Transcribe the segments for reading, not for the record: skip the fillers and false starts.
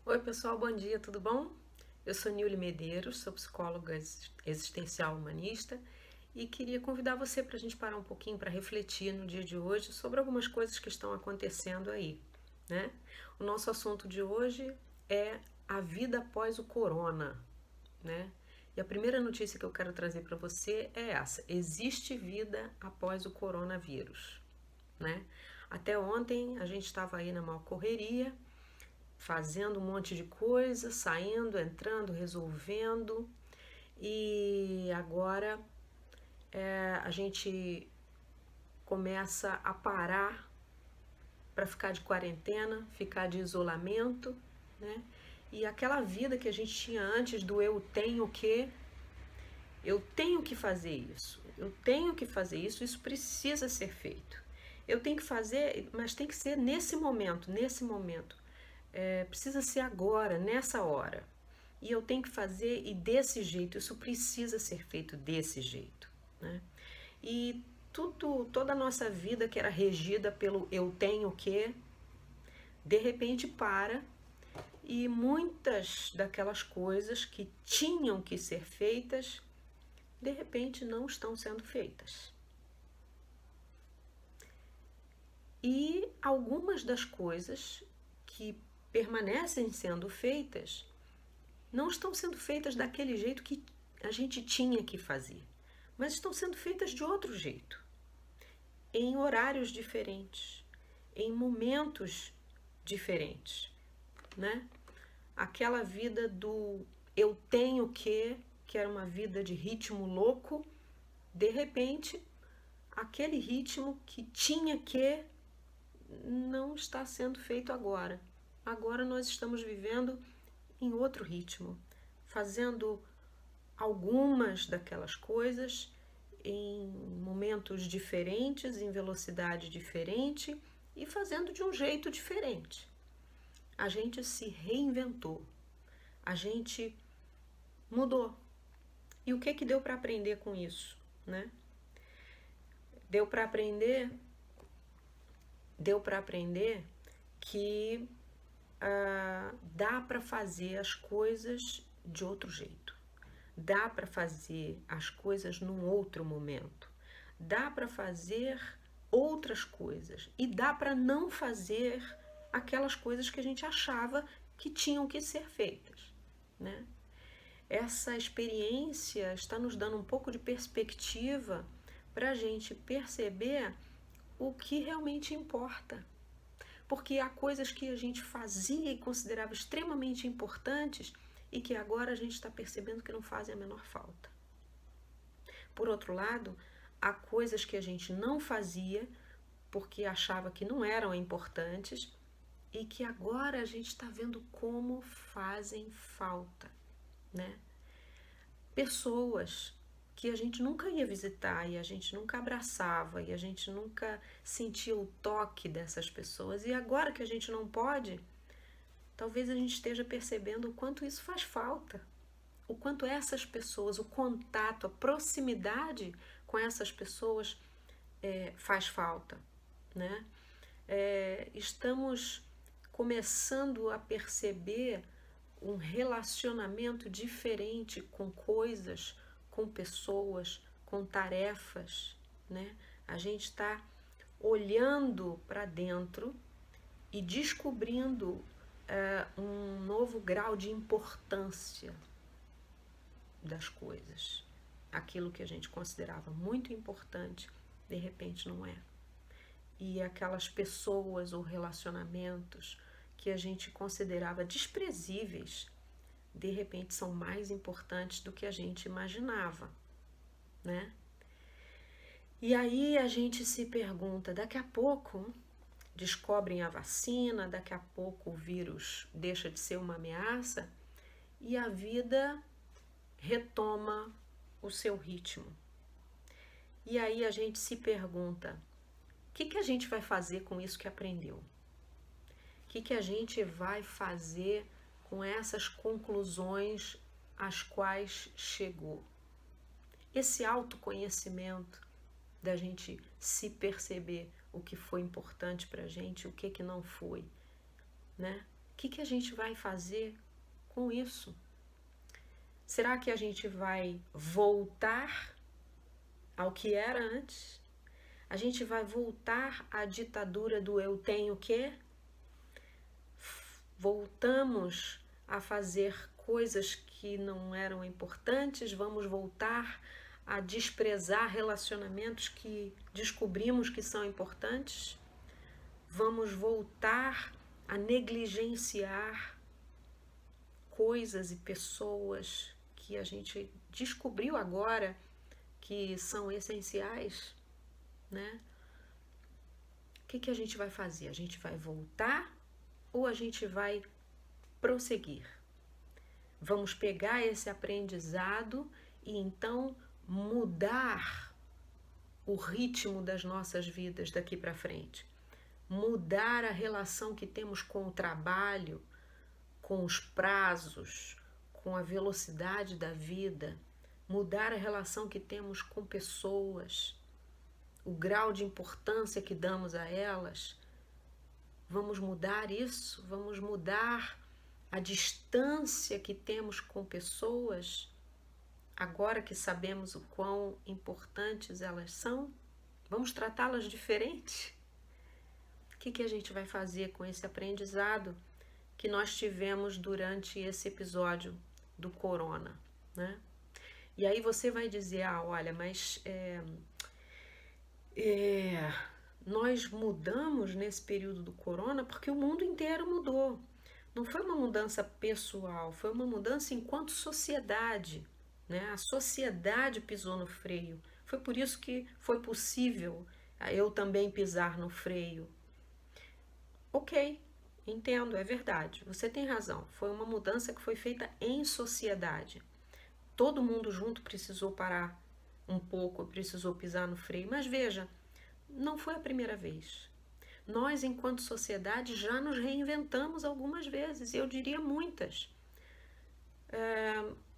Oi pessoal, bom dia, tudo bom? Eu sou Nilly Medeiros, sou psicóloga existencial humanista e queria convidar você para a gente parar um pouquinho para refletir no dia de hoje sobre algumas coisas que estão acontecendo aí, né? O nosso assunto de hoje é a vida após o corona, né? E a primeira notícia que eu quero trazer para você é essa: existe vida após o coronavírus, né? Até ontem a gente estava aí na maior correria, fazendo um monte de coisa, saindo, entrando, resolvendo. E agora a gente começa a parar para ficar de quarentena, ficar de isolamento, né? E aquela vida que a gente tinha antes do eu tenho que fazer isso, eu tenho que fazer isso, isso precisa ser feito. Eu tenho que fazer, mas tem que ser nesse momento, nesse momento. Precisa ser agora, nessa hora. E eu tenho que fazer e desse jeito, isso precisa ser feito desse jeito, né? E toda a nossa vida que era regida pelo eu tenho que, de repente para e muitas daquelas coisas que tinham que ser feitas, de repente não estão sendo feitas. E algumas das coisas que permanecem sendo feitas não estão sendo feitas daquele jeito que a gente tinha que fazer, mas estão sendo feitas de outro jeito, em horários diferentes, em momentos diferentes, né? Aquela vida do eu tenho que era uma vida de ritmo louco, de repente, aquele ritmo que tinha que não está sendo feito agora. Agora nós estamos vivendo em outro ritmo, fazendo algumas daquelas coisas em momentos diferentes, em velocidade diferente e fazendo de um jeito diferente. A gente se reinventou, a gente mudou. E o que deu para aprender com isso, né? Deu para aprender que dá para fazer as coisas de outro jeito. Dá para fazer as coisas num outro momento. Dá para fazer outras coisas. E dá para não fazer aquelas coisas que a gente achava que tinham que ser feitas, né? Essa experiência está nos dando um pouco de perspectiva para a gente perceber o que realmente importa. Porque há coisas que a gente fazia e considerava extremamente importantes e que agora a gente está percebendo que não fazem a menor falta. Por outro lado, há coisas que a gente não fazia porque achava que não eram importantes e que agora a gente está vendo como fazem falta, né? Pessoas que a gente nunca ia visitar e a gente nunca abraçava e a gente nunca sentia o toque dessas pessoas, e agora que a gente não pode, talvez a gente esteja percebendo o quanto isso faz falta, o quanto essas pessoas, o contato, a proximidade com essas pessoas faz falta, né? Estamos começando a perceber um relacionamento diferente com coisas, com pessoas, com tarefas, né? A gente está olhando para dentro e descobrindo um novo grau de importância das coisas. Aquilo que a gente considerava muito importante, de repente não é. E aquelas pessoas ou relacionamentos que a gente considerava desprezíveis, de repente são mais importantes do que a gente imaginava, né? E aí a gente se pergunta, daqui a pouco descobrem a vacina, daqui a pouco o vírus deixa de ser uma ameaça e a vida retoma o seu ritmo. E aí a gente se pergunta, o que a gente vai fazer com isso que aprendeu? O que a gente vai fazer com essas conclusões às quais chegou? Esse autoconhecimento da gente se perceber o que foi importante para a gente, o que não foi, né? que a gente vai fazer com isso? Será que a gente vai voltar ao que era antes? A gente vai voltar à ditadura do eu tenho que? Voltamos a fazer coisas que não eram importantes? Vamos voltar a desprezar relacionamentos que descobrimos que são importantes? Vamos voltar a negligenciar coisas e pessoas que a gente descobriu agora que são essenciais, né? O que a gente vai fazer? A gente vai voltar ou a gente vai prosseguir? Vamos pegar esse aprendizado e então mudar o ritmo das nossas vidas daqui para frente. Mudar a relação que temos com o trabalho, com os prazos, com a velocidade da vida, mudar a relação que temos com pessoas, o grau de importância que damos a elas. Vamos mudar isso? Vamos mudar a distância que temos com pessoas, agora que sabemos o quão importantes elas são? Vamos tratá-las diferente? O que a gente vai fazer com esse aprendizado que nós tivemos durante esse episódio do corona, né? E aí você vai dizer, olha, mas nós mudamos nesse período do corona porque o mundo inteiro mudou. Não foi uma mudança pessoal, foi uma mudança enquanto sociedade, né? A sociedade pisou no freio. Foi por isso que foi possível eu também pisar no freio. Ok, entendo, é verdade, você tem razão. Foi uma mudança que foi feita em sociedade. Todo mundo junto precisou parar um pouco, precisou pisar no freio. Mas veja, não foi a primeira vez. Nós, enquanto sociedade, já nos reinventamos algumas vezes, eu diria muitas.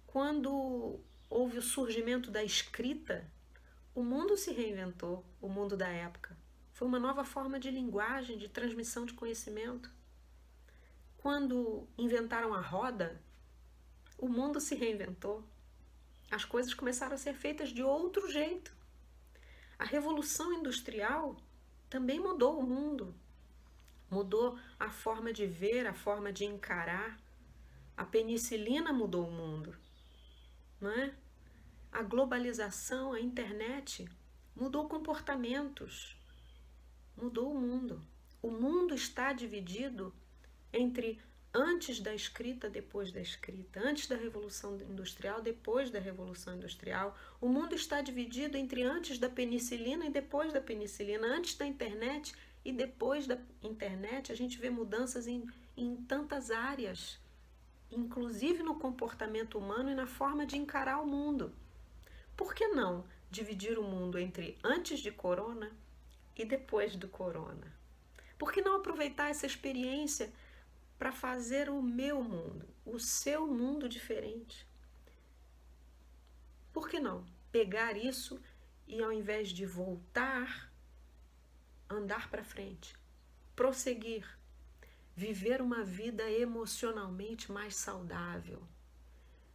Quando houve o surgimento da escrita, o mundo se reinventou, o mundo da época. Foi uma nova forma de linguagem, de transmissão de conhecimento. Quando inventaram a roda, o mundo se reinventou. As coisas começaram a ser feitas de outro jeito. A Revolução Industrial também mudou o mundo. Mudou a forma de ver, a forma de encarar. A penicilina mudou o mundo, não é? A globalização, a internet, mudou comportamentos, mudou o mundo. O mundo está dividido entre antes da escrita, depois da escrita, antes da Revolução Industrial, depois da Revolução Industrial. O mundo está dividido entre antes da penicilina e depois da penicilina, antes da internet e depois da internet. A gente vê mudanças em tantas áreas, inclusive no comportamento humano e na forma de encarar o mundo. Por que não dividir o mundo entre antes de corona e depois do corona? Por que não aproveitar essa experiência para fazer o meu mundo, o seu mundo diferente? Por que não pegar isso e, ao invés de voltar, andar para frente, prosseguir, viver uma vida emocionalmente mais saudável,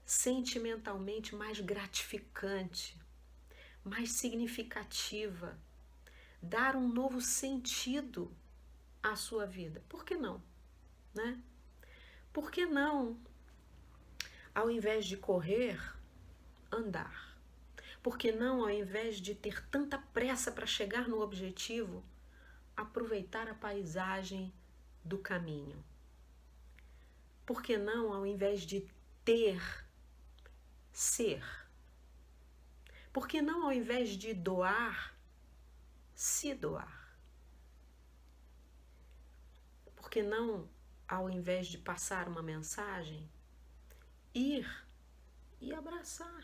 sentimentalmente mais gratificante, mais significativa, dar um novo sentido à sua vida? Por que não? Né? Por que não, ao invés de correr, andar? Por que não, ao invés de ter tanta pressa para chegar no objetivo, aproveitar a paisagem do caminho? Por que não, ao invés de ter, ser? Por que não, ao invés de doar, se doar? Por que não, ao invés de passar uma mensagem, ir e abraçar?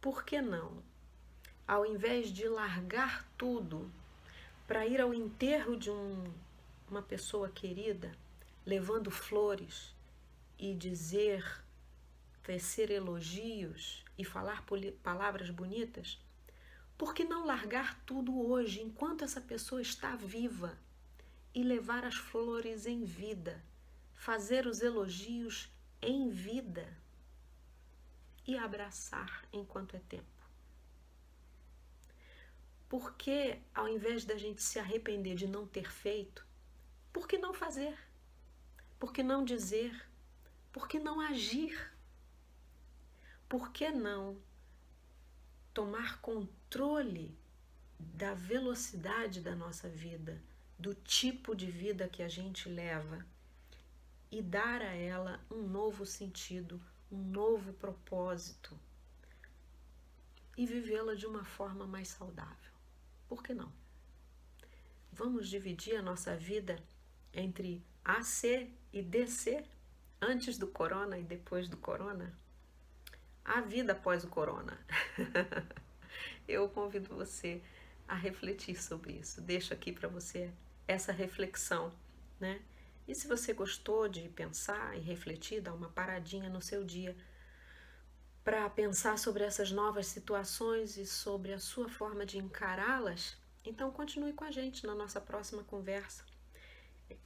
Por que não, ao invés de largar tudo para ir ao enterro de uma pessoa querida, levando flores e tecer elogios e falar palavras bonitas? Por que não largar tudo hoje, enquanto essa pessoa está viva, e levar as flores em vida, fazer os elogios em vida e abraçar enquanto é tempo. Porque ao invés da gente se arrepender de não ter feito, por que não fazer? Por que não dizer? Por que não agir? Por que não tomar controle da velocidade da nossa vida, do tipo de vida que a gente leva e dar a ela um novo sentido, um novo propósito e vivê-la de uma forma mais saudável? Por que não? Vamos dividir a nossa vida entre AC e DC, antes do corona e depois do corona? A vida após o corona. Eu convido você a refletir sobre isso. Deixo aqui para você essa reflexão, né? E se você gostou de pensar e refletir, dá uma paradinha no seu dia para pensar sobre essas novas situações e sobre a sua forma de encará-las, então continue com a gente na nossa próxima conversa.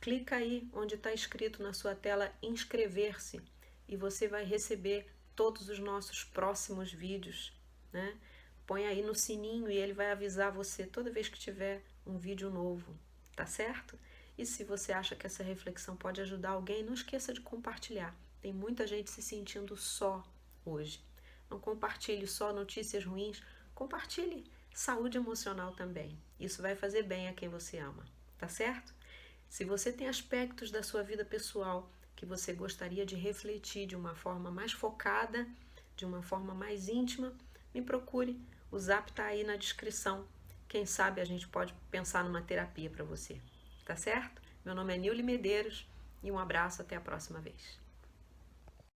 Clica aí onde está escrito na sua tela inscrever-se e você vai receber todos os nossos próximos vídeos, né? Põe aí no sininho e ele vai avisar você toda vez que tiver um vídeo novo, tá certo? E se você acha que essa reflexão pode ajudar alguém, não esqueça de compartilhar. Tem muita gente se sentindo só hoje. Não compartilhe só notícias ruins, compartilhe saúde emocional também. Isso vai fazer bem a quem você ama, tá certo? Se você tem aspectos da sua vida pessoal que você gostaria de refletir de uma forma mais focada, de uma forma mais íntima, me procure. O Zap tá aí na descrição. Quem sabe a gente pode pensar numa terapia para você, tá certo? Meu nome é Nilly Medeiros e um abraço, até a próxima vez.